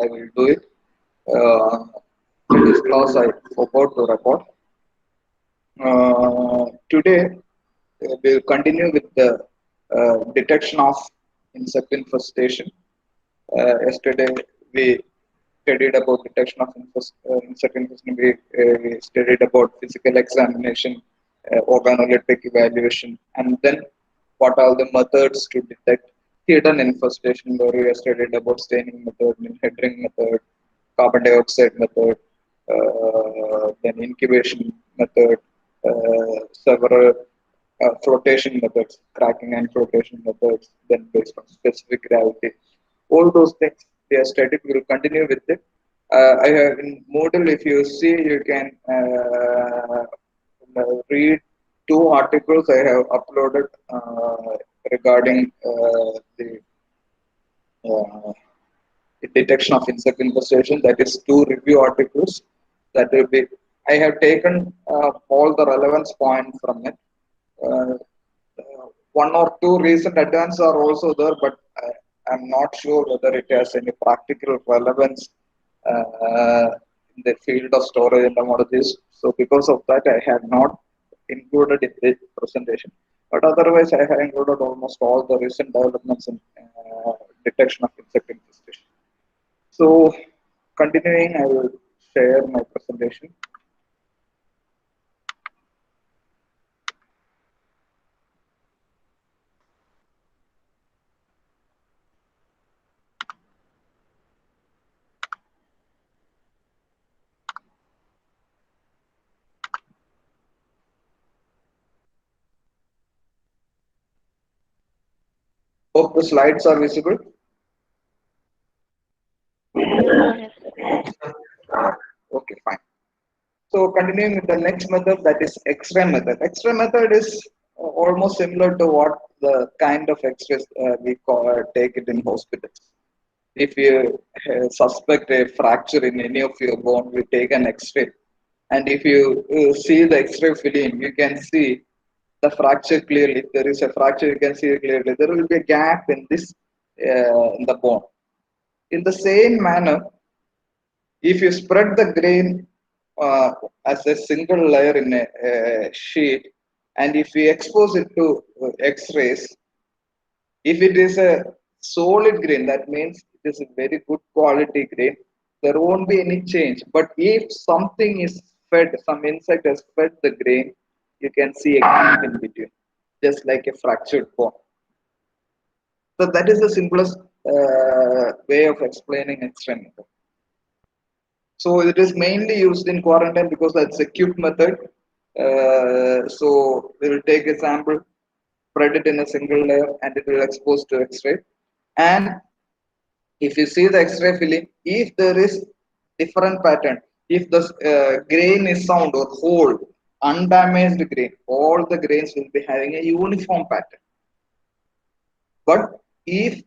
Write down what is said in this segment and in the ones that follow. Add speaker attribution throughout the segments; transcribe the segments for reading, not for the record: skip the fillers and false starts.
Speaker 1: I will do it. In this class, I forgot to record. Today, we'll continue with the detection of insect infestation. Yesterday, we studied about detection of insect infestation. We studied about physical examination, organoleptic evaluation, and then what are the methods to detect hidden infestation, where we studied about staining method, headring method, carbon dioxide method, then incubation method, several flotation methods, cracking and flotation methods, then based on specific gravity. All those things we have studied. We will continue with it. I have in Moodle, if you see, you can read two articles I have uploaded regarding uh, the detection of insect infestation. That is two review articles. That will be. I have taken all the relevance points from it. Uh, One or two recent advances are also there, but I'm not sure whether it has any practical relevance in the field of storage entomologists. So because of that, I have not included in this presentation. But otherwise, I have included almost all the recent developments in detection of insect infestation. So continuing, I will share my presentation. Hope the slides are visible. Okay, fine. So continuing with the next method, that is X-ray method. X-ray method is almost similar to what the kind of X-rays we take it in hospitals. If you suspect a fracture in any of your bone, we take an X-ray, and if you see the X-ray film, you can see fracture clearly. If there is a fracture, you can see it clearly. There will be a gap in this in the bone. In the same manner, if you spread the grain as a single layer in a sheet, and if we expose it to X-rays, if it is a solid grain, that means it is a very good quality grain. There won't be any change. But if something is fed, some insect has fed the grain, you can see a gap in between, just like a fractured bone. So that is the simplest way of explaining X-ray method. So it is mainly used in quarantine because that's a quick method. So we will take a sample, spread it in a single layer, and it will expose to X-ray. And if you see the X-ray film, if there is different pattern, if the grain is sound or whole, undamaged grain, all the grains will be having a uniform pattern. But if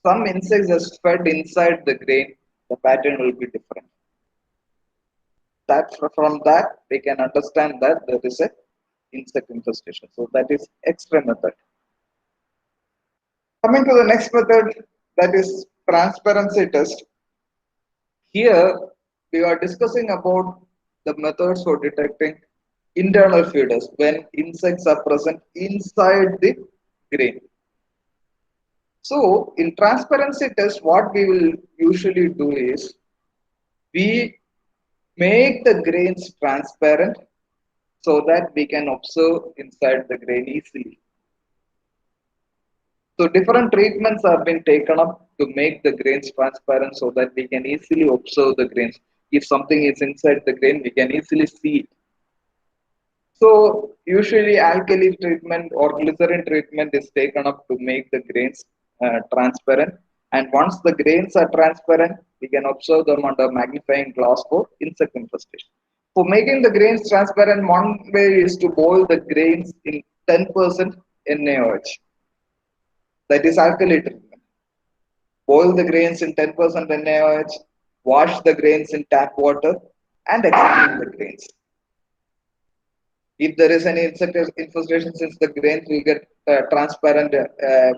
Speaker 1: some insects are fed inside the grain, the pattern will be different. That from that we can understand that there is a insect infestation. So that is X-ray method. Coming to the next method, that is transparency test. Here we are discussing about the methods for detecting internal feeders when insects are present inside the grain. So in transparency test, what we will usually do is we make the grains transparent so that we can observe inside the grain easily. So different treatments have been taken up to make the grains transparent so that we can easily observe the grains. If something is inside the grain, we can easily see it. So usually alkali treatment or glycerin treatment is taken up to make the grains transparent. And once the grains are transparent, we can observe them under magnifying glass for insect infestation. For making the grains transparent, one way is to boil the grains in 10% NaOH. That is alkali treatment. Boil the grains in 10% NaOH, wash the grains in tap water, and examine the grains. If there is any insect infestation, since the grains will get transparent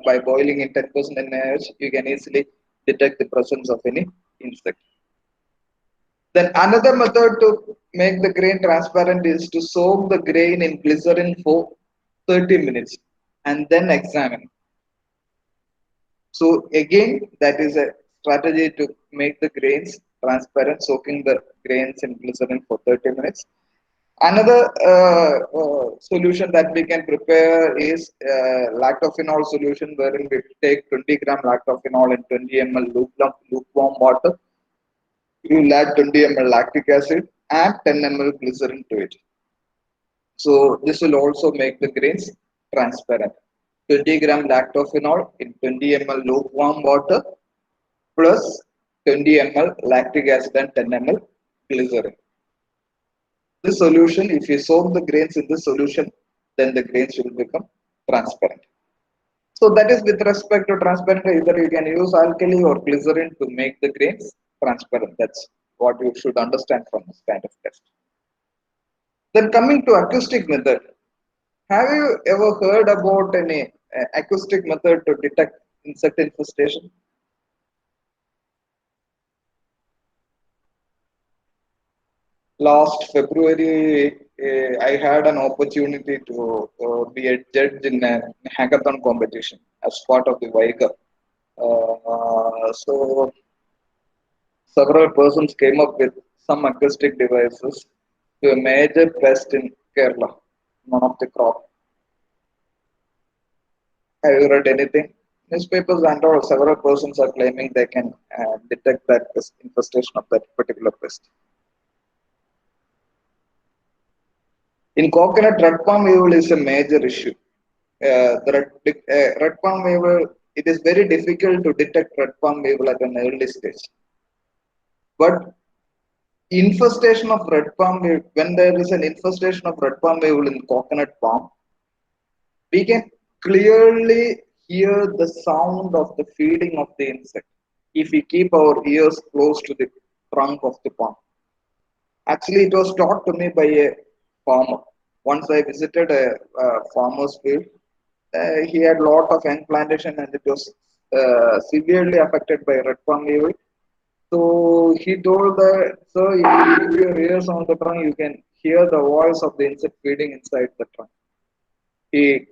Speaker 1: by boiling in 10% NaOH, you can easily detect the presence of any insect. Then another method to make the grain transparent is to soak the grain in glycerin for 30 minutes and then examine. So again, that is a strategy to make the grains transparent, soaking the grains in glycerin for 30 minutes. Another solution that we can prepare is lactophenol solution, wherein we take 20 gram lactophenol in 20 ml lukewarm water. You will add 20 ml lactic acid and 10 ml glycerin to it. So this will also make the grains transparent. 20 gram lactophenol in 20 ml lukewarm water plus 20 ml lactic acid and 10 ml glycerin. This solution, if you soak the grains in this solution, then the grains will become transparent. So that is with respect to transparent, either you can use alkali or glycerin to make the grains transparent. That's what you should understand from this kind of test. Then coming to acoustic method, have you ever heard about any acoustic method to detect insect infestation? Last February, I had an opportunity to be a judge in a hackathon competition as part of the WIGA. So several persons came up with some acoustic devices to a major pest in Kerala, one of the crop. Have you read anything? Newspapers and all, several persons are claiming they can detect that infestation of that particular pest. In coconut, red palm weevil is a major issue. Red palm weevil, it is very difficult to detect red palm weevil at an early stage. But infestation of red palm weevil, when there is an infestation of red palm weevil in coconut palm, we can clearly hear the sound of the feeding of the insect if we keep our ears close to the trunk of the palm. Actually, it was taught to me by a farmer. Once I visited a farmer's field, he had a lot of young plantation and it was severely affected by red palm weevil. So he told that, sir, if you keep your ears on the trunk, you can hear the voice of the insect feeding inside the trunk. He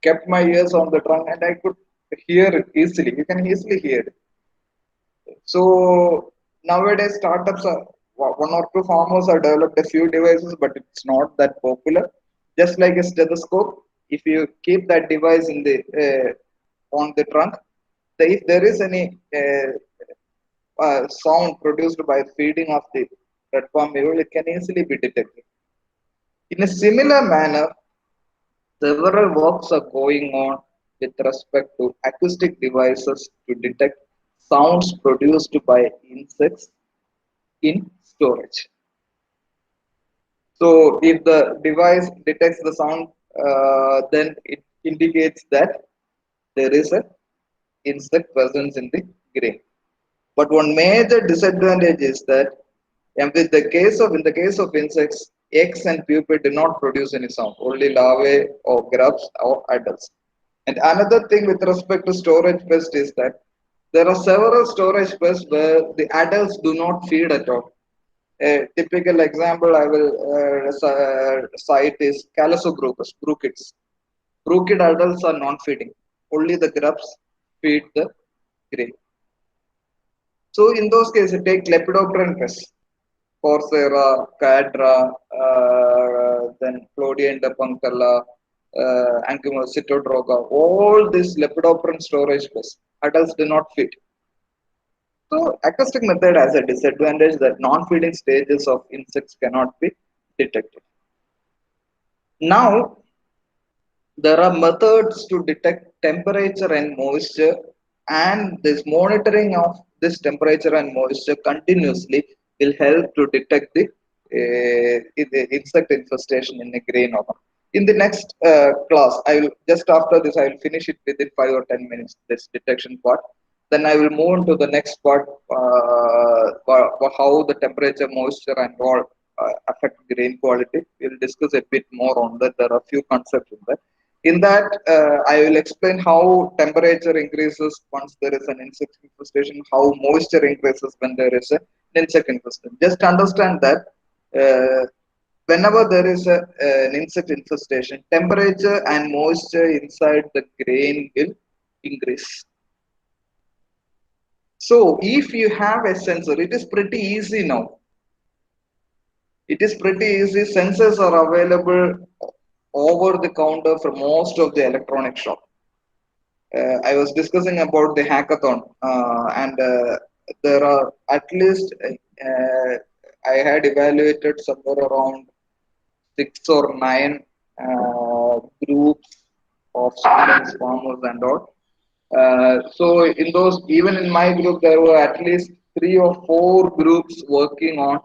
Speaker 1: kept my ears on the trunk and I could hear it easily. You can easily hear it. So nowadays startups are one or two farmers have developed a few devices, but it's not that popular. Just like a stethoscope, if you keep that device in the on the trunk, if there is any sound produced by feeding of the red palm weevil, it can easily be detected. In a similar manner, several works are going on with respect to acoustic devices to detect sounds produced by insects in storage. So, if the device detects the sound, then it indicates that there is an insect presence in the grain. But one major disadvantage is that, and with the case of in the case of insects, eggs and pupae do not produce any sound, only larvae or grubs or adults. And another thing with respect to storage pest is that there are several storage pests where the adults do not feed at all. A typical example I will cite is Calosobruchus, bruchids. Bruchid adults are non-feeding. Only the grubs feed the grain. So in those cases, take Lepidopteran pests, Coursera, Cadra, then Clodienda punctella, Anchyma cytodroga, all these Lepidopteran storage pests. Adults do not feed. So acoustic method has a disadvantage that non-feeding stages of insects cannot be detected. Now, there are methods to detect temperature and moisture, and this monitoring of this temperature and moisture continuously will help to detect the insect infestation in a grain or not. In the next class, I will just after this I will finish it within 5 or 10 minutes. This detection part. Then I will move on to the next part, how the temperature, moisture, and all affect grain quality. We'll discuss a bit more on that. There are a few concepts in that. In that, I will explain how temperature increases once there is an insect infestation, how moisture increases when there is an insect infestation. Just understand that whenever there is an insect infestation, temperature and moisture inside the grain will increase. So if you have a sensor, it is pretty easy now. It is pretty easy. Sensors are available over the counter for most of the electronic shop. I was discussing about the hackathon, and there are at least I had evaluated somewhere around 6 or 9 groups of students, farmers, and all. So in those, even in my group, there were at least 3 or 4 groups working on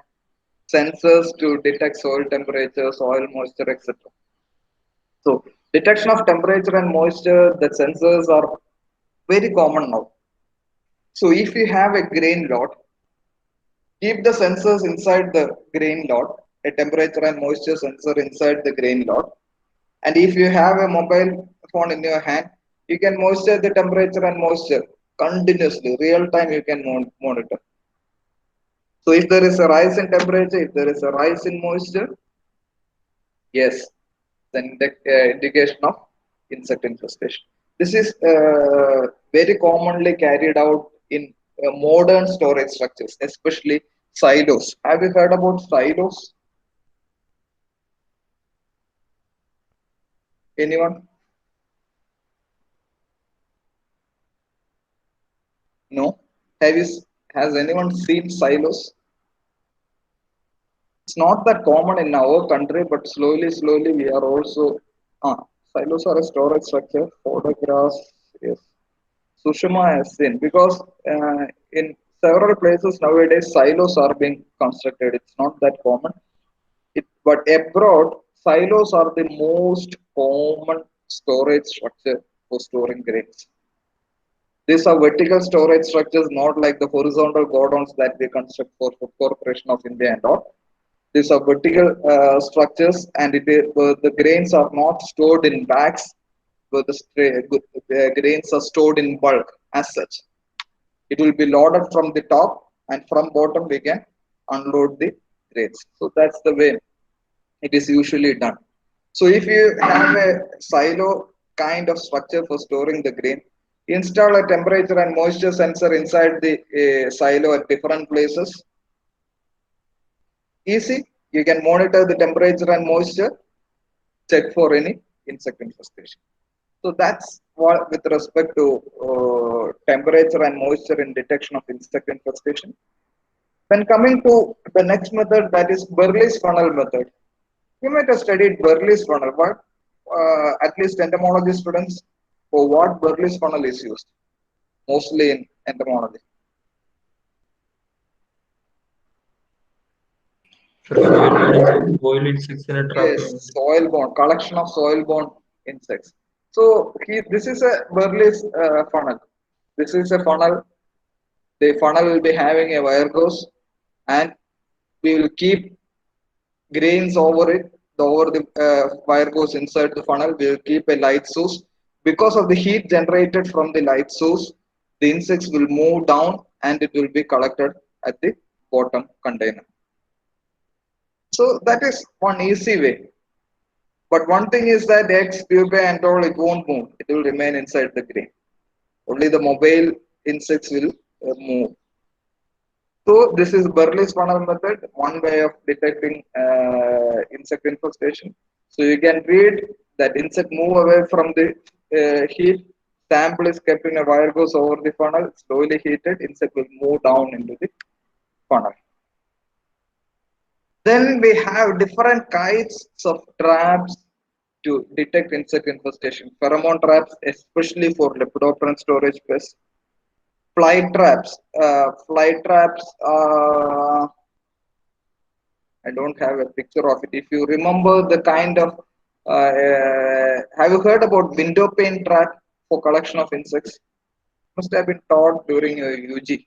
Speaker 1: sensors to detect soil temperature, soil moisture, etc. So detection of temperature and moisture, the sensors are very common now. So if you have a grain lot, keep the sensors inside the grain lot, a temperature and moisture sensor inside the grain lot. And if you have a mobile phone in your hand, you can monitor the temperature and moisture continuously, real time you can monitor. So if there is a rise in temperature, if there is a rise in moisture, yes, then the indication of insect infestation. This is very commonly carried out in modern storage structures, especially silos. Have you heard about silos? Anyone? No. Have you? Has anyone seen silos? It's not that common in our country, but slowly we are also. Silos are a storage structure. Photographs, yes. Sushma has seen because in several places nowadays silos are being constructed. It's not that common. But abroad, silos are the most common storage structure for storing grains. These are vertical storage structures, not like the horizontal godowns that we construct for Food Corporation of India and all. These are vertical structures, and the grains are not stored in bags, where the grains are stored in bulk as such. It will be loaded from the top, and from bottom we can unload the grains. So that's the way it is usually done. So if you have a silo kind of structure for storing the grain, install a temperature and moisture sensor inside the silo at different places. Easy, you can monitor the temperature and moisture, check for any insect infestation. So that's what with respect to temperature and moisture in detection of insect infestation. Then coming to the next method, that is Burley's funnel method. You might have studied Burley's funnel, but at least entomology students, for what Burley's funnel is used, mostly in entomology.
Speaker 2: For evaluating soil insects in a trap.
Speaker 1: Yes, soil-borne, collection of soil-borne insects. So this is a Burley's funnel. This is a funnel. The funnel will be having a wire gauze, and we will keep grains over it. Over the wire goes inside the funnel. We will keep a light source. Because of the heat generated from the light source, the insects will move down and it will be collected at the bottom container. So that is one easy way. But one thing is that eggs, pupae and all, it won't move. It will remain inside the grain. Only the mobile insects will move. So this is Burley's funnel method, one way of detecting insect infestation. So you can read that insect move away from the heat. Sample is kept in a wire goes over the funnel, slowly heated. Insect will move down into the funnel. Then we have different kinds of traps to detect insect infestation. Pheromone traps, especially for lepidopteran storage pests. Fly traps. Fly traps. I don't have a picture of it. If you remember the kind of, have you heard about window pane trap for collection of insects? Must have been taught during your UG.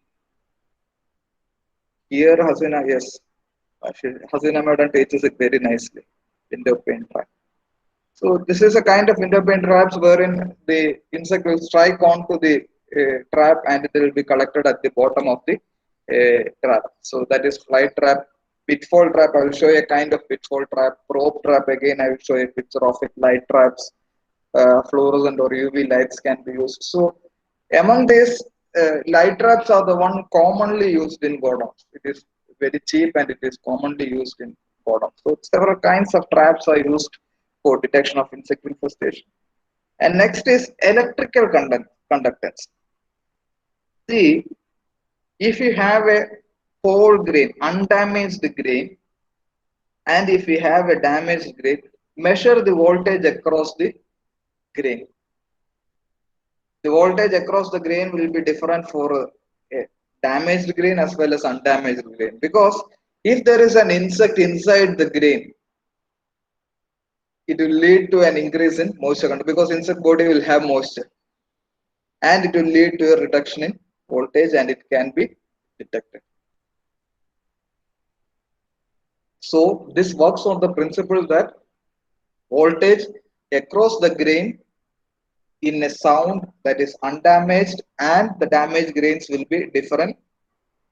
Speaker 1: Here, Hasina, yes, Hasina Madam teaches it very nicely. Window pane trap. So this is a kind of interpane traps wherein the insect will strike onto the trap and it will be collected at the bottom of the trap. So that is fly trap, pitfall trap. I will show you a kind of pitfall trap. Probe trap again. I will show you a picture of it. Light traps, fluorescent or UV lights can be used. So among these, light traps are the one commonly used in godows. It is very cheap and it is commonly used in godows. So several kinds of traps are used for detection of insect infestation. And next is electrical conductance. See, if you have a whole grain, undamaged grain, and if you have a damaged grain, measure the voltage across the grain. The voltage across the grain will be different for a damaged grain as well as undamaged grain, because if there is an insect inside the grain, it will lead to an increase in moisture content because insect body will have moisture, and it will lead to a reduction in voltage and it can be detected. So this works on the principle that voltage across the grain in a sound that is undamaged and the damaged grains will be different.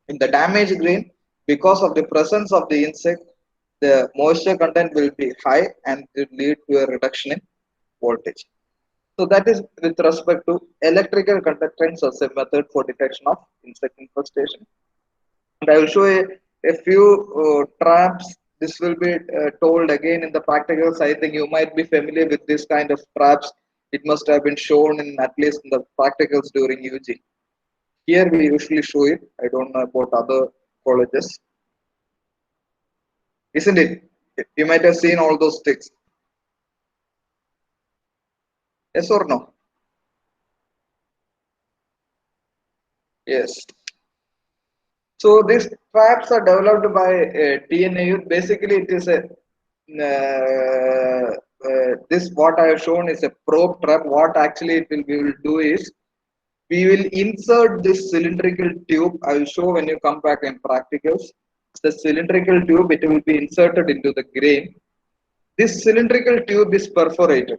Speaker 1: In the damaged grain, because of the presence of the insect, the moisture content will be high and it lead to a reduction in voltage. So that is with respect to electrical conductance as a method for detection of insect infestation. And I will show a few traps. This will be told again in the practicals. I think you might be familiar with this kind of traps. It must have been shown in at least in the practicals during UG. Here we usually show it. I don't know about other colleges, isn't it? You might have seen all those sticks. Yes or no? Yes. So these traps are developed by TNAU. Basically, it is a this what I have shown is a probe trap. What actually we will do is we will insert this cylindrical tube. I will show when you come back in practicals. The cylindrical tube, it will be inserted into the grain. This cylindrical tube is perforated.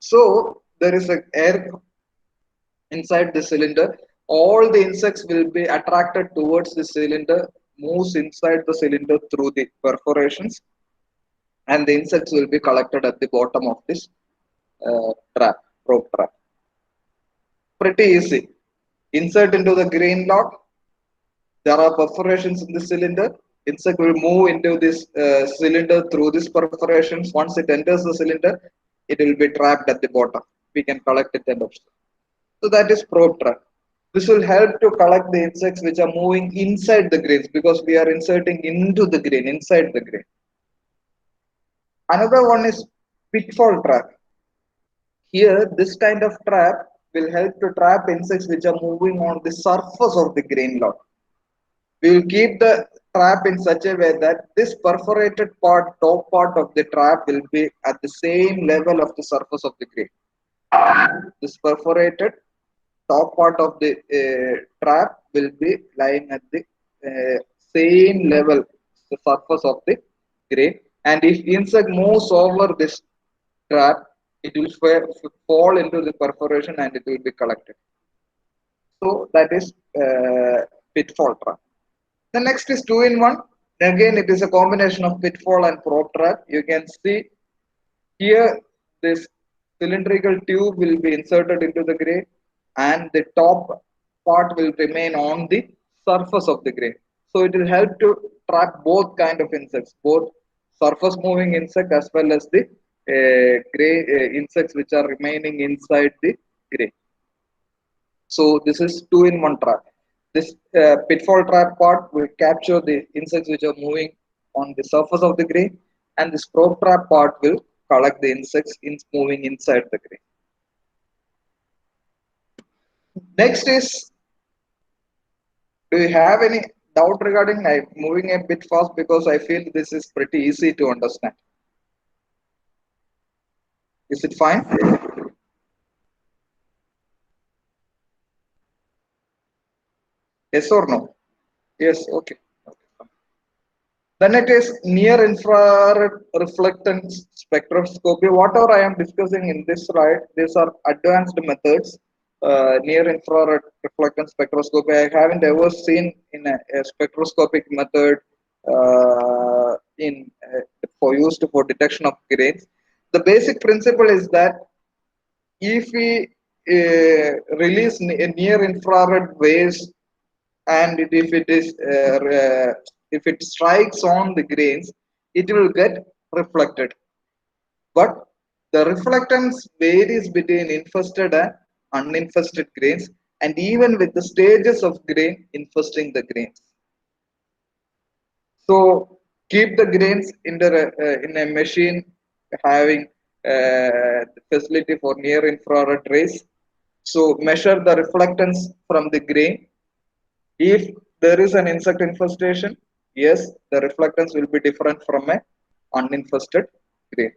Speaker 1: So there is a air inside the cylinder. All the insects will be attracted towards the cylinder, moves inside the cylinder through the perforations, and the insects will be collected at the bottom of this trap, probe trap. Pretty easy. Insert into the grain lock. There are perforations in the cylinder. Insect will move into this cylinder through these perforations. Once it enters the cylinder, it will be trapped at the bottom. We can collect it and observe. So that is probe trap. This will help to collect the insects which are moving inside the grains because we are inserting into the grain, inside the grain. Another one is pitfall trap. Here, this kind of trap will help to trap insects which are moving on the surface of the grain lot. We will keep the trap in such a way that this perforated part, top part of the trap will be at the same level of the surface of the grain. This perforated top part of the trap will be lying at the same level, the surface of the grain. And if insect moves over this trap, it will fall into the perforation and it will be collected. So that is pitfall trap. The next is two in one. Again, it is a combination of pitfall and probe trap. You can see here this cylindrical tube will be inserted into the grain and the top part will remain on the surface of the grain. So it will help to trap both kind of insects, both surface moving insect as well as the insects which are remaining inside the grain. So this is two in one trap. This pitfall trap part will capture the insects which are moving on the surface of the grain, and this probe trap part will collect the insects moving inside the grain. Next is, do you have any doubt regarding? I'm moving a bit fast because I feel this is pretty easy to understand. Is it fine? Yes or no? Yes, okay. Okay. Then it is near infrared reflectance spectroscopy. Whatever I am discussing in this slide, these are advanced methods. Near infrared reflectance spectroscopy, I haven't ever seen in a spectroscopic method in for used for detection of grains. The basic principle is that if we release near infrared waves and if it is if it strikes on the grains, it will get reflected, but the reflectance varies between infested and uninfested grains, and even with the stages of grain infesting the grains. So keep the grains in a machine having the facility for near infrared rays. So measure the reflectance from the grain. If there is an insect infestation, yes, the reflectance will be different from a uninfested grain.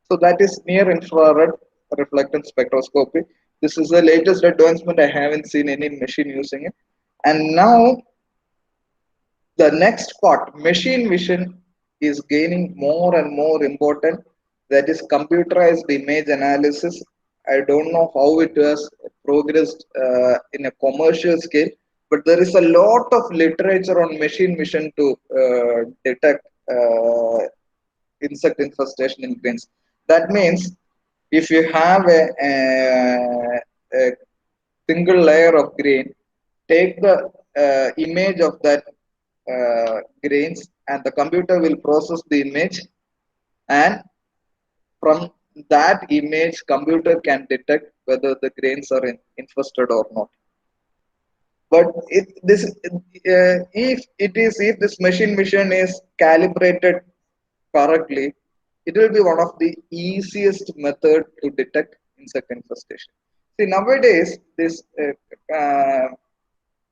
Speaker 1: So that is near infrared reflectance spectroscopy. This is the latest advancement. I haven't seen any machine using it. And now the next part, machine vision, is gaining more and more important. That is computerized image analysis. I don't know how it has progressed in a commercial scale, but there is a lot of literature on machine vision to detect insect infestation in grains. That means if you have a single layer of grain, take the image of that grains, and the computer will process the image, and from that image computer can detect whether the grains are infested or not. But if this machine vision is calibrated correctly, it will be one of the easiest method to detect insect infestation. See, nowadays this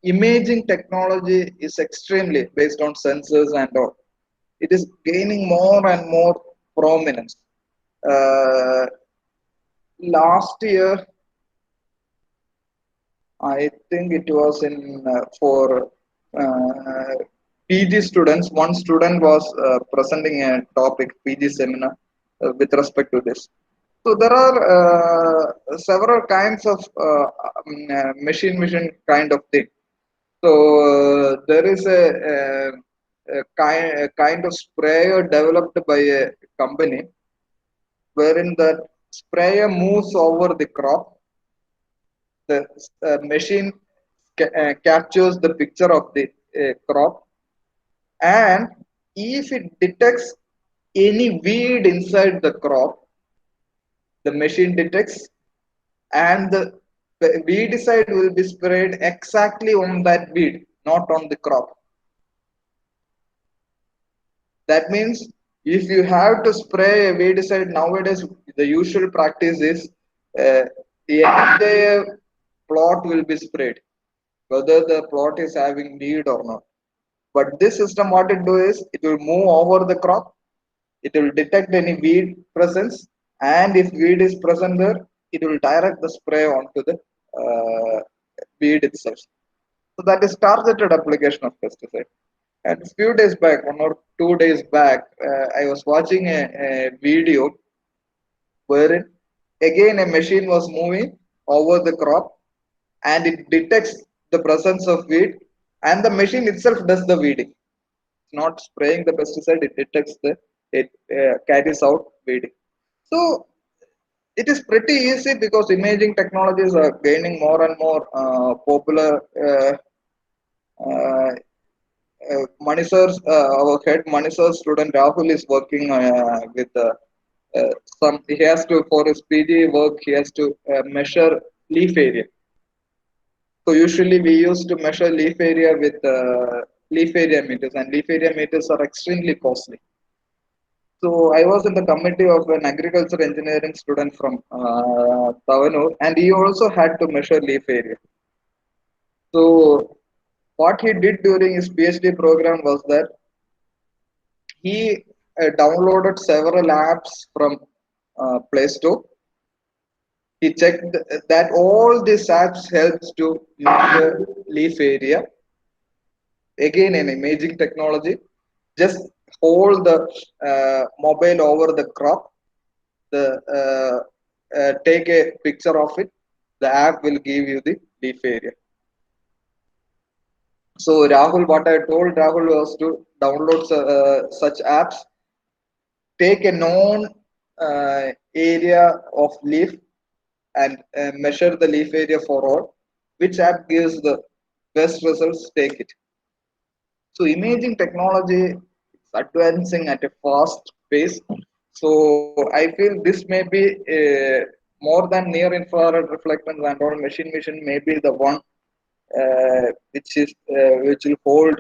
Speaker 1: imaging technology is extremely based on sensors and all. It is gaining more and more prominence. Uh, Last year, I think it was in for PG students. One student was presenting a topic, PG seminar, with respect to this. So there are several kinds of machine vision kind of thing. So there is a kind of sprayer developed by a company wherein the sprayer moves over the crop. The machine captures the picture of the crop, and if it detects any weed inside the crop, the machine detects, and the weedicide will be sprayed exactly on that weed, not on the crop. That means if you have to spray a weedicide nowadays, the usual practice is the entire plot will be sprayed, whether the plot is having weed or not. But this system, what it do is, it will move over the crop, it will detect any weed presence, and if weed is present there, it will direct the spray onto the weed itself. So that is targeted application of pesticide. And a few days back, 1 or 2 days back, I was watching a video wherein again a machine was moving over the crop, and it detects the presence of weed, and the machine itself does the weeding. It's not spraying the pesticide, it detects it carries out weeding. So it is pretty easy because imaging technologies are gaining more and more popular. Uh, our head Manisar student Rahul is working with some. He has to, for his PG work, he has to measure leaf area. So usually we used to measure leaf area with leaf area meters, and leaf area meters are extremely costly. So I was in the committee of an agriculture engineering student from Tavanur, and he also had to measure leaf area. So what he did during his PhD program was that he downloaded several apps from Play Store. He checked that all these apps helps to measure leaf area. Again, an imaging technology. just hold the mobile over the crop, the take a picture of it, the app will give you the leaf area. So Rahul, what I told Rahul was to download such apps, take a known area of leaf and measure the leaf area for all. Which app gives the best results, take it. So imaging technology is advancing at a fast pace. So I feel this may be more than near infrared reflectance and all, machine vision may be the one which will hold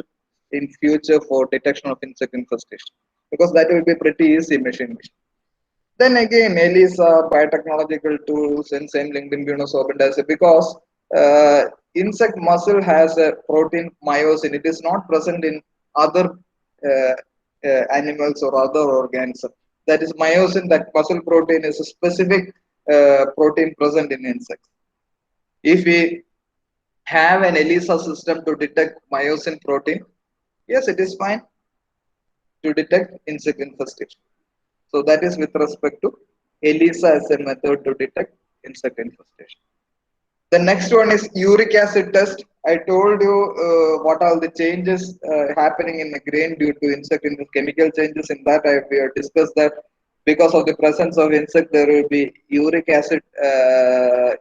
Speaker 1: in future for detection of insect infestation, because that will be pretty easy machine vision. Then again, ELISA, biotechnological tools, enzyme linked immunosorbent assay, because insect muscle has a protein myosin. It is not present in other animals or other organisms. That is myosin, that muscle protein is a specific protein present in insects. If we have an ELISA system to detect myosin protein, yes, it is fine to detect insect infestation. So that is with respect to ELISA as a method to detect insect infestation. The next one is uric acid test. I told you what are the changes happening in the grain due to insect chemical changes. In that, we have discussed that because of the presence of insect, there will be uric acid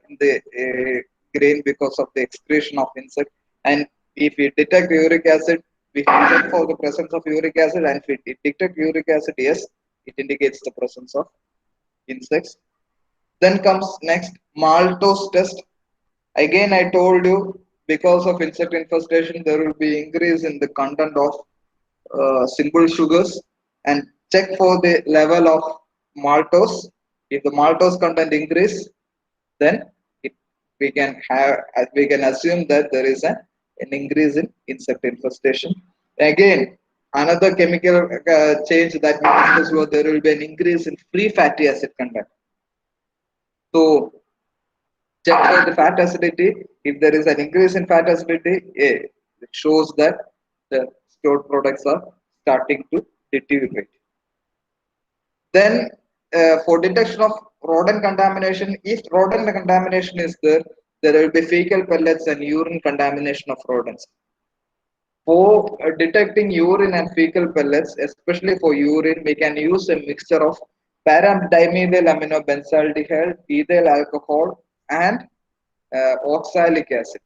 Speaker 1: in the grain because of the excretion of insect. And if we detect uric acid, we check for the presence of uric acid, and if we detect uric acid, yes, it indicates the presence of insects. Then comes next maltose test. Again, I told you because of insect infestation, there will be increase in the content of simple sugars, and check for the level of maltose. If the maltose content increase, then it, we can assume that there is an increase in insect infestation. Again, another chemical change that we discussed was there will be an increase in free fatty acid content. So check for the fat acidity. If there is an increase in fat acidity, it shows that the stored products are starting to deteriorate. Then, for detection of rodent contamination, if rodent contamination is there, there will be fecal pellets and urine contamination of rodents. For detecting urine and fecal pellets, especially for urine, we can use a mixture of paradimethyl aminobenzaldehyde, ethyl alcohol, and oxalic acid.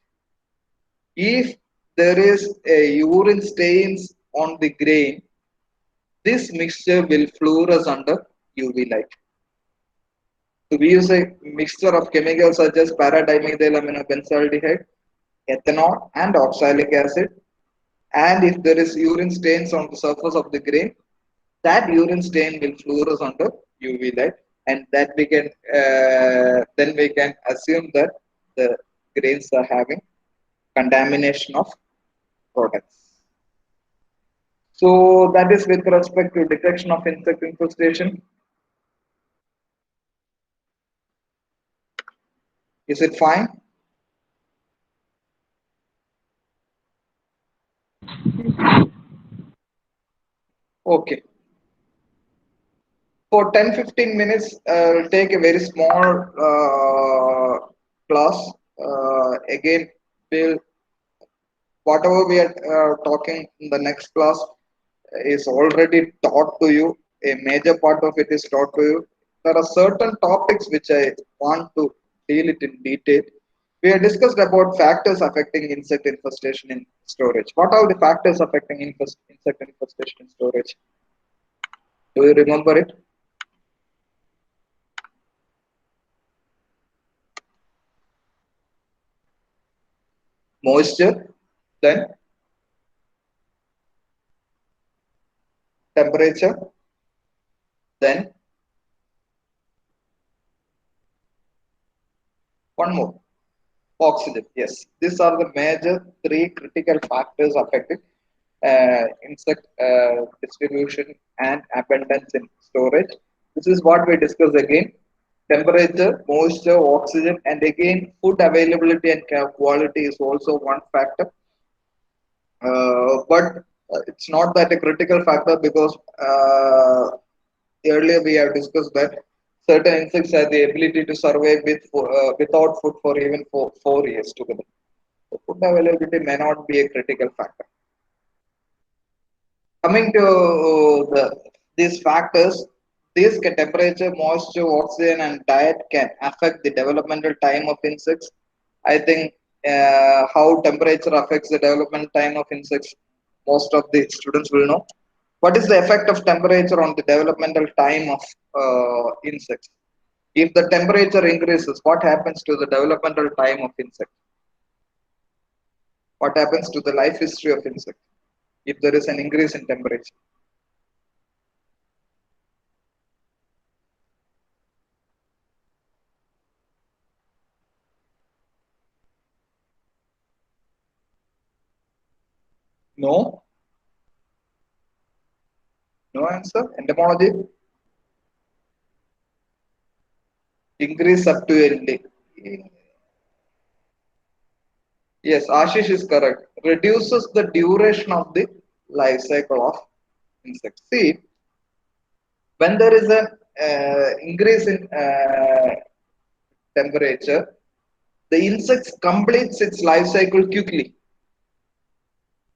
Speaker 1: If there is a urine stains on the grain, this mixture will fluoresce under UV light. So we use a mixture of chemicals such as paradimethyl aminobenzaldehyde, ethanol, and oxalic acid. And if there is urine stains on the surface of the grain, that urine stain will fluoresce under UV light, and that we can then we can assume that the grains are having contamination of products. So that is with respect to detection of insect infestation. Is it fine? Okay. For 10-15 minutes, we'll take a very small class. Again, we'll whatever we are talking in the next class is already taught to you. A major part of it is taught to you. There are certain topics which I want to deal it in detail. We have discussed about factors affecting insect infestation in storage. What are the factors affecting insect infestation in storage? Do you remember it? Moisture, then temperature, then one more, oxygen. Yes, these are the major three critical factors affecting insect distribution and abundance in storage. This is what we discuss again. Temperature, moisture, oxygen, and again food availability and quality is also one factor. But It's not that a critical factor because earlier we have discussed that certain insects have the ability to survive without food for even 4 years together. So food availability may not be a critical factor. Coming to these factors, these temperature, moisture, oxygen, and diet can affect the developmental time of insects. I think how temperature affects the development time of insects, most of the students will know. What is the effect of temperature on the developmental time of insects? If the temperature increases, what happens to the developmental time of insect? What happens to the life history of insect if there is an increase in temperature? No, no answer. Entomology increase up to a yes, Ashish is correct. Reduces the duration of the life cycle of insects. See, when there is an increase in temperature, the insect completes its life cycle quickly.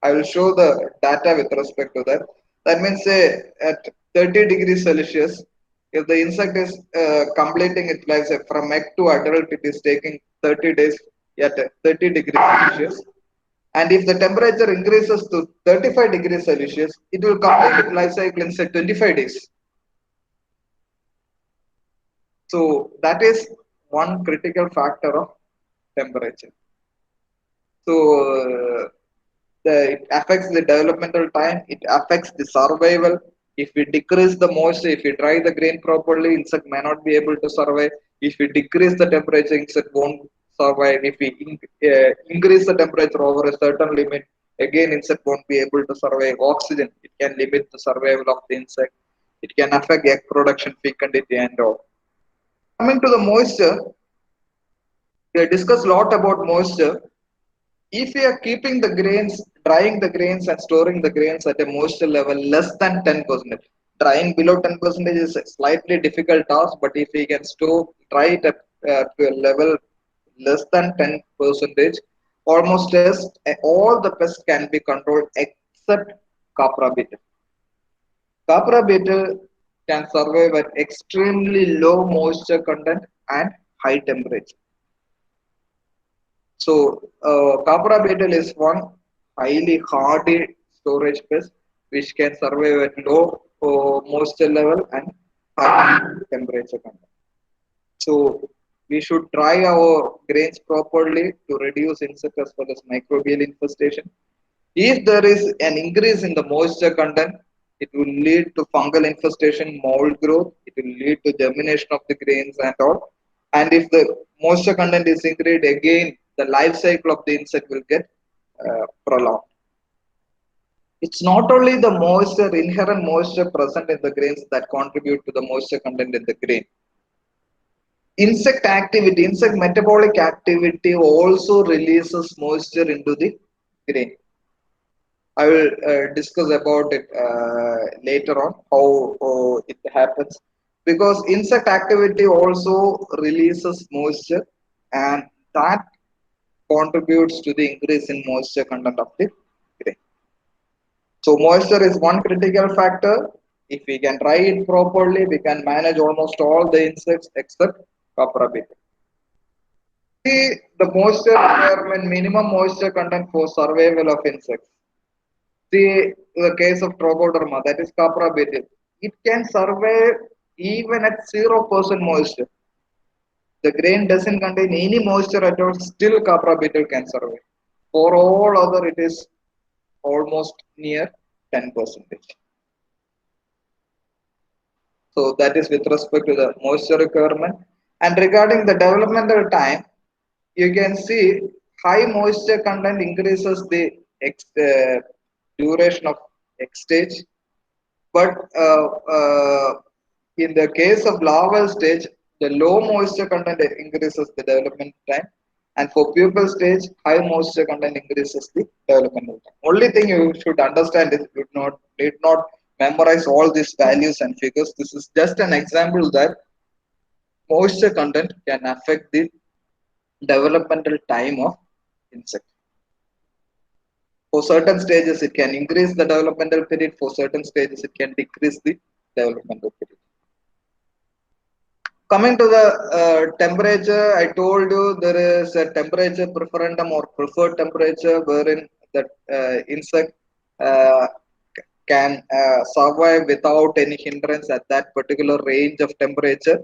Speaker 1: I will show the data with respect to that. That means, say, at 30 degrees Celsius, if the insect is completing its life cycle from egg to adult, it is taking 30 days at 30 degrees Celsius. And if the temperature increases to 35 degrees Celsius, it will complete its life cycle in say 25 days. So that is one critical factor of temperature. So it affects the developmental time. It affects the survival. If we decrease the moisture, if we dry the grain properly, insect may not be able to survive. If we decrease the temperature, insect won't survive. If we increase the temperature over a certain limit, again insect won't be able to survive. Oxygen, it can limit the survival of the insect. It can affect egg production, fecundity, and all. Coming to the moisture, we discussed a lot about moisture. If we are keeping the grains, drying the grains and storing the grains at a moisture level less than 10%, drying below 10% is a slightly difficult task, but if we can store, dry it at to a level less than 10%, almost all the pests can be controlled except copra beetle. Copra beetle can survive at extremely low moisture content and high temperature. So, Capra beetle is one highly hardy storage pest which can survive at low moisture level and high temperature content. So, we should dry our grains properly to reduce insect as well as microbial infestation. If there is an increase in the moisture content, it will lead to fungal infestation, mold growth, it will lead to germination of the grains and all. And if the moisture content is increased, again, the life cycle of the insect will get prolonged. It's not only the moisture, inherent moisture present in the grains that contribute to the moisture content in the grain. Insect activity, insect metabolic activity also releases moisture into the grain. I will discuss about it later on how it happens because insect activity also releases moisture and that contributes to the increase in moisture content of the grain. So moisture is one critical factor. If we can dry it properly, we can manage almost all the insects except copra beetle. See the moisture requirement, minimum moisture content for survival of insects. See the case of Trochoderma, that is Capra beetle. It can survive even at 0% moisture. The grain doesn't contain any moisture at all, still Capra beetle can survive. For all other, it is almost near 10%. So that is with respect to the moisture requirement. And regarding the developmental time, you can see high moisture content increases the duration of X stage. But in the case of larval stage, the low moisture content increases the development time. And for pupal stage, high moisture content increases the developmental time. Only thing you should understand is you need not memorize all these values and figures. This is just an example that moisture content can affect the developmental time of insect. For certain stages, it can increase the developmental period. For certain stages, it can decrease the developmental period. Coming to the temperature, I told you there is a temperature preferendum or preferred temperature wherein the insect uh, can survive without any hindrance at that particular range of temperature.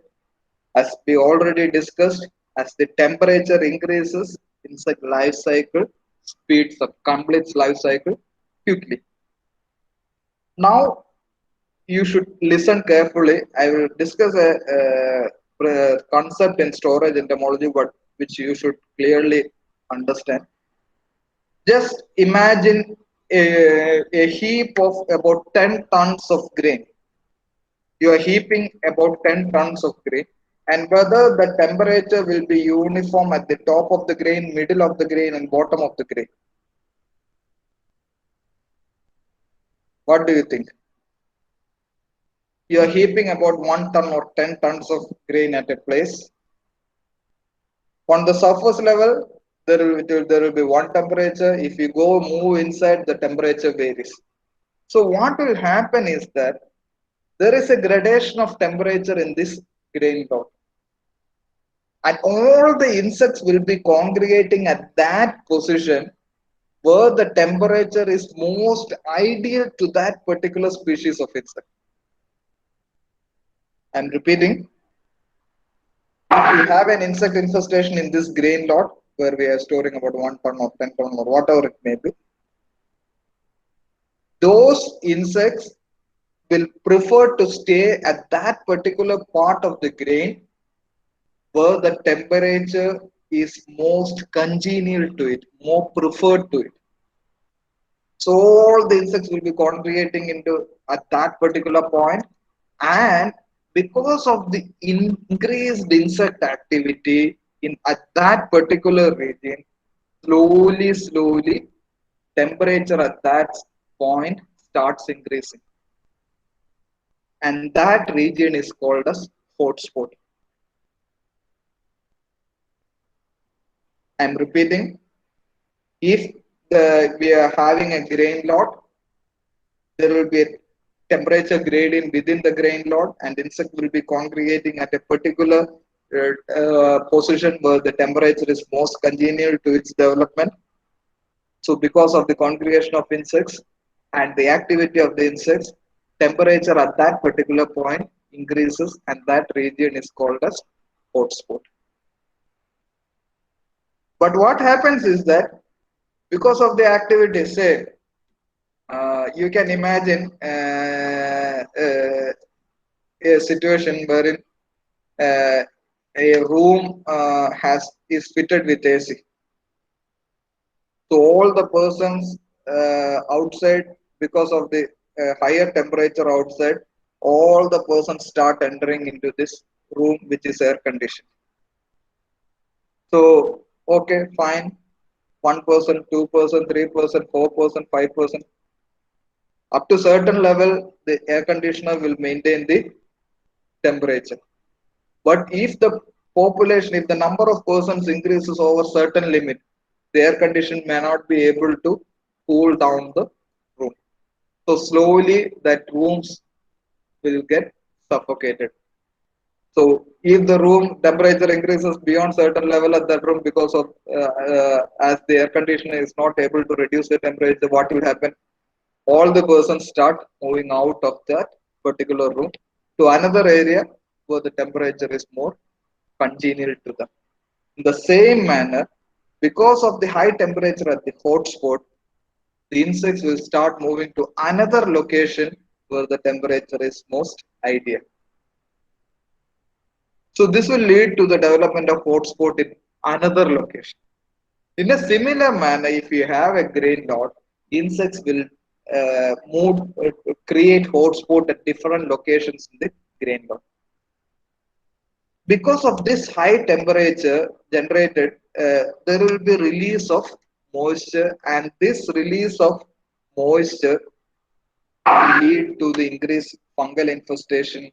Speaker 1: As we already discussed, as the temperature increases, insect life cycle speeds up, completes life cycle quickly. Now, you should listen carefully. I will discuss a concept in storage entomology, but which you should clearly understand. Just imagine a heap of about 10 tons of grain. You are heaping about 10 tons of grain, and whether the temperature will be uniform at the top of the grain, middle of the grain, and bottom of the grain. What do you think? You are heaping about 1 ton or 10 tons of grain at a place. On the surface level, there will be one temperature. If you go move inside, the temperature varies. So what will happen is that there is a gradation of temperature in this grain dot. And all the insects will be congregating at that position where the temperature is most ideal to that particular species of insect. I'm repeating, if you have an insect infestation in this grain lot where we are storing about 1 ton or 10 ton or whatever it may be, those insects will prefer to stay at that particular part of the grain where the temperature is most congenial to it, more preferred to it. So all the insects will be congregating into at that particular point, and because of the increased insect activity in at that particular region, slowly temperature at that point starts increasing, and that region is called as hotspot. I'm repeating, if we are having a grain lot, there will be a temperature gradient within the grain lot, and insect will be congregating at a particular position where the temperature is most congenial to its development. So because of the congregation of insects and the activity of the insects, temperature at that particular point increases, and that region is called as hotspot. But what happens is that because of the activity, say, you can imagine a situation wherein uh, a room is fitted with AC. So all the persons outside, because of the higher temperature outside, all the persons start entering into this room which is air conditioned. So okay, fine. 1%, 2%, 3%, 4%, 5%. Up to certain level, the air conditioner will maintain the temperature. But if the population, if the number of persons increases over certain limit, the air conditioner may not be able to cool down the room. So slowly that rooms will get suffocated. So if the room temperature increases beyond certain level at that room because of as the air conditioner is not able to reduce the temperature, what will happen? All the persons start moving out of that particular room to another area where the temperature is more congenial to them. In the same manner, because of the high temperature at the hotspot, the insects will start moving to another location where the temperature is most ideal. So this will lead to the development of hotspot in another location. In a similar manner, if you have a grain dot, insects will create hotspot at different locations in the grain dot. Because of this high temperature generated, there will be release of moisture, and this release of moisture will lead to the increased fungal infestation,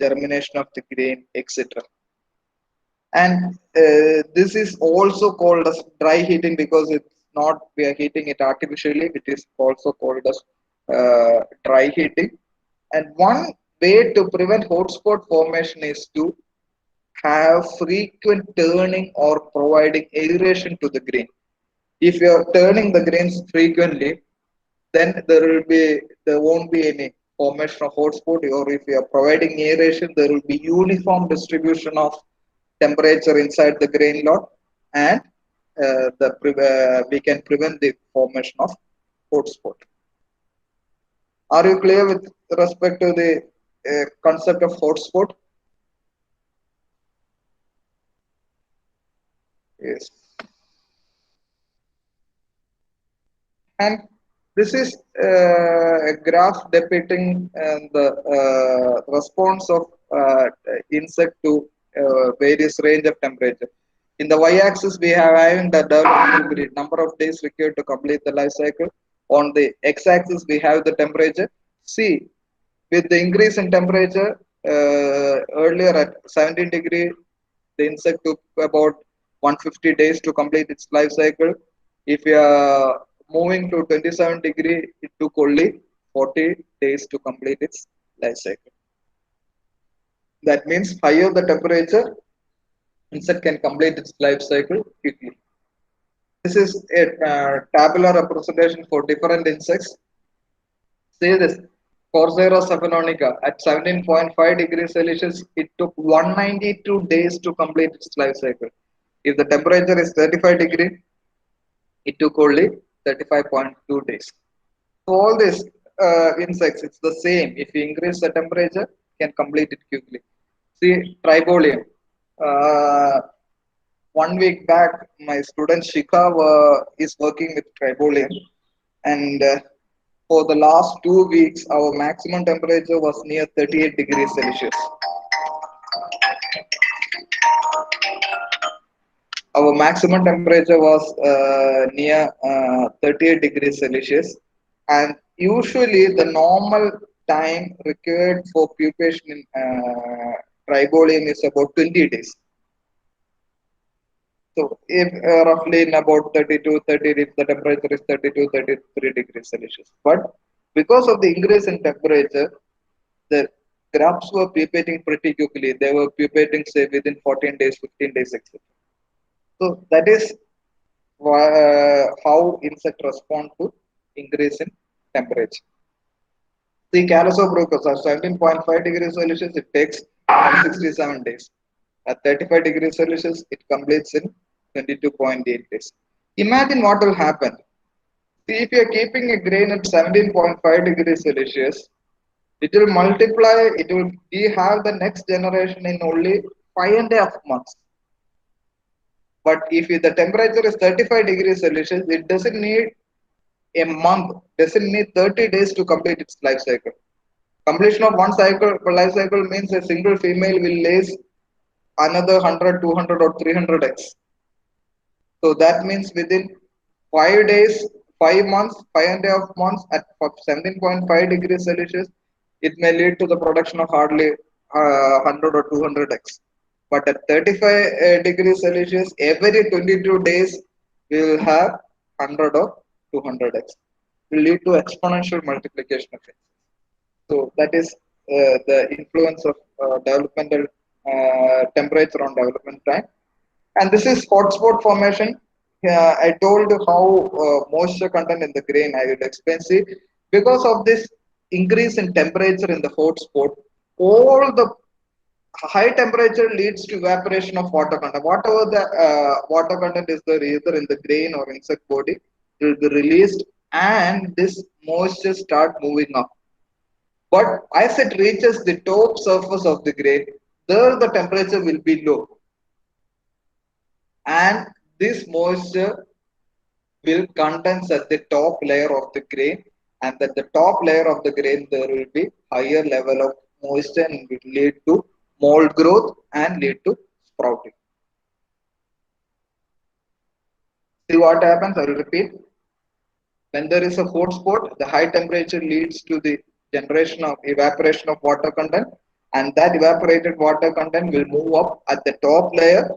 Speaker 1: germination of the grain, etc. And this is also called as dry heating because it's not we are heating it artificially. It is also called as dry heating. And one way to prevent hotspot formation is to have frequent turning or providing aeration to the grain. If you are turning the grains frequently, then there won't be any formation of hotspot. Or if you are providing aeration, there will be uniform distribution of temperature inside the grain lot, and we can prevent the formation of hotspot. Are you clear with respect to the concept of hotspot? Yes. And this is a graph depicting the response of insect to various range of temperature. In the y-axis, we have having the developmental period, number of days required to complete the life cycle. On the x-axis, we have the temperature. See, with the increase in temperature, earlier at 17 degree, the insect took about 150 days to complete its life cycle. If you are moving to 27 degree, it took only 40 days to complete its life cycle. That means higher the temperature, insect can complete its life cycle quickly. This is a tabular representation for different insects. Say this, Coursera saphonica at 17.5 degrees Celsius, it took 192 days to complete its life cycle. If the temperature is 35 degree, it took only 35.2 days. So all these insects, it's the same. If you increase the temperature, you can complete it quickly. See, tribolium. Uh, 1 week back, my student Shikha is working with tribolium, and for the last 2 weeks, our maximum temperature was near 38 degrees Celsius. Our maximum temperature was near 38 degrees Celsius, and usually the normal time required for pupation in tribolium is about 20 days. So, if roughly in about 32, 30, if the temperature is 32, 33 degrees Celsius. But because of the increase in temperature, the grubs were pupating pretty quickly. They were pupating, say, within 14 days, 15 days, etc. So, that is how insect respond to increase in temperature. The Calosobruchus at 17.5 degrees Celsius, it takes 167 days. At 35 degrees Celsius, it completes in 22.8 days. Imagine what will happen. See, if you are keeping a grain at 17.5 degrees Celsius, it will multiply, it will we have the next generation in only 5.5 months. But if the temperature is 35 degrees Celsius, it doesn't need a month, doesn't need 30 days to complete its life cycle. Completion of one cycle life cycle means a single female will lay another 100, 200 or 300 eggs. So that means within 5 days, 5 months, 5.5 months at 17.5 degrees Celsius, it may lead to the production of hardly 100 or 200 eggs. But at 35 degrees Celsius, every 22 days, we will have 100 or 200 eggs. It will lead to exponential multiplication of eggs. So that is the influence of developmental temperature on development time. And this is hotspot formation. I told how moisture content in the grain. I will explain. See, because of this increase in temperature in the hotspot, all the high temperature leads to evaporation of water content. Whatever the water content is there, either in the grain or insect body, it will be released, and this moisture start moving up. But as it reaches the top surface of the grain, there the temperature will be low, and this moisture will condense at the top layer of the grain, and at the top layer of the grain there will be higher level of moisture and will lead to mold growth and lead to sprouting. See what happens, I will repeat. When there is a hot spot, the high temperature leads to the generation of evaporation of water content, and that evaporated water content will move up at the top layer.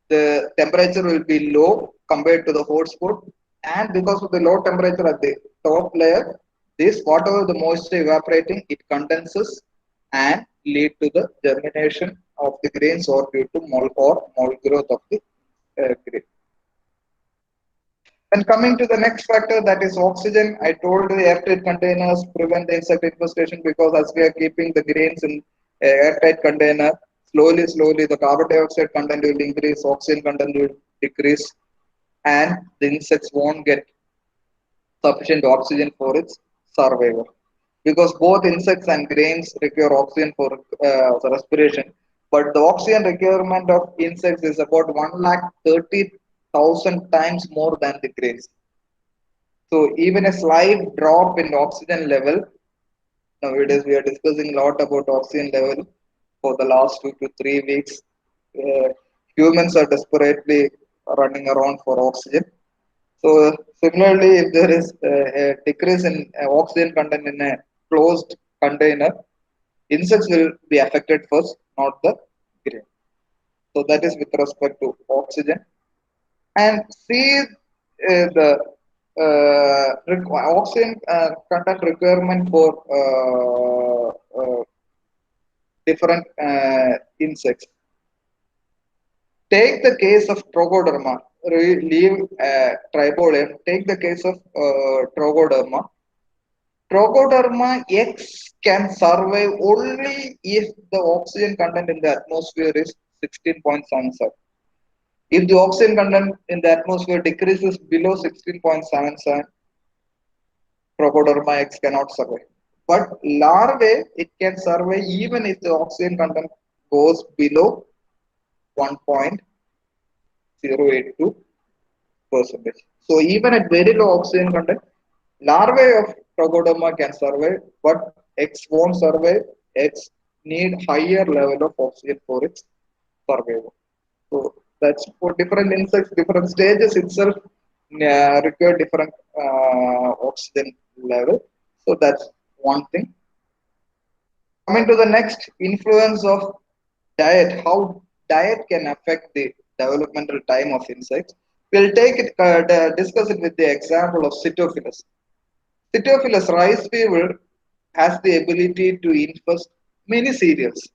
Speaker 1: The temperature will be low compared to the hot spot, and because of the low temperature at the top layer, this whatever the moisture evaporating, it condenses and lead to the germination of the grains or due to mole growth of the grain. Then coming to the next factor, that is oxygen. I told the airtight containers prevent the insect infestation because as we are keeping the grains in airtight container, slowly the carbon dioxide content will increase, oxygen content will decrease, and the insects won't get sufficient oxygen for its survival. Because both insects and grains require oxygen for respiration, but the oxygen requirement of insects is about 1,30,000 times more than the grains. So even a slight drop in oxygen level, nowadays we are discussing a lot about oxygen level for the last 2 to 3 weeks. Uh, Humans are desperately running around for oxygen. So similarly, if there is a decrease in oxygen content in a closed container, insects will be affected first, not the grain. So that is with respect to oxygen. And see the oxygen content requirement for different insects. Take the case of Trogoderma, leave Tribolium, take the case of Trogoderma. Trogoderma X can survive only if the oxygen content in the atmosphere is 16.77. If the oxygen content in the atmosphere decreases below 16.77, Trogoderma X cannot survive. But larvae, it can survive even if the oxygen content goes below 1.082%. So even at very low oxygen content, larvae of Trogoderma can survive, but X won't survive. X need higher level of oxygen for its survival. So that's for different insects, different stages itself require different oxygen level. So that's one thing. Coming to the next, influence of diet, how diet can affect the developmental time of insects. We'll take it, discuss it with the example of Pseudophilus. Pseudophilus rice weevil has the ability to infest many cereals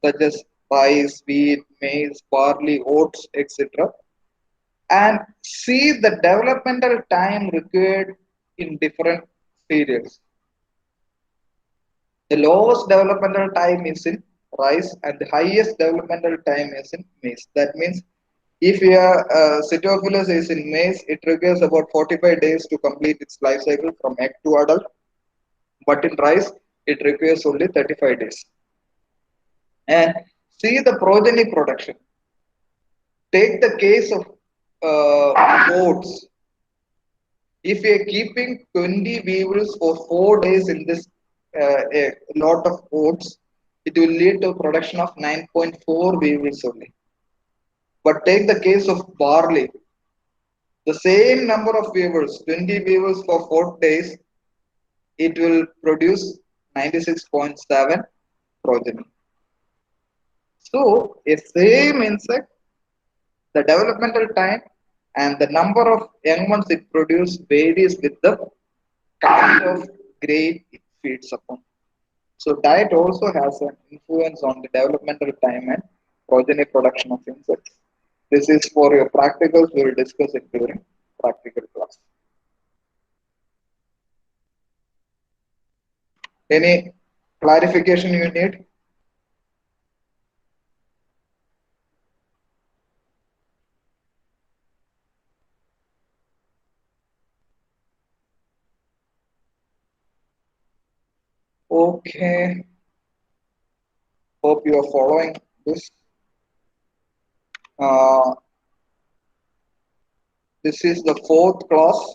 Speaker 1: such as rice, wheat, maize, barley, oats, etc. and see the developmental time required in different cereals. The lowest developmental time is in rice and the highest developmental time is in maize. That means if your Pseudophilus is in maize, it requires about 45 days to complete its life cycle from egg to adult. But in rice, it requires only 35 days. And see the progeny production. Take the case of oats. If you are keeping 20 weevils for 4 days in this a lot of oats, it will lead to production of 9.4 weevils only. But take the case of barley. The same number of weevils, 20 weevils for 4 days, it will produce 96.7 progeny. So, a same insect, the developmental time and the number of young ones it produces varies with the kind of grain it feeds upon. So, diet also has an influence on the developmental time and progeny production of insects. This is for your practicals, we will discuss it during practical class. Any clarification you need? Okay, hope you are following this. Uh, this is the fourth class.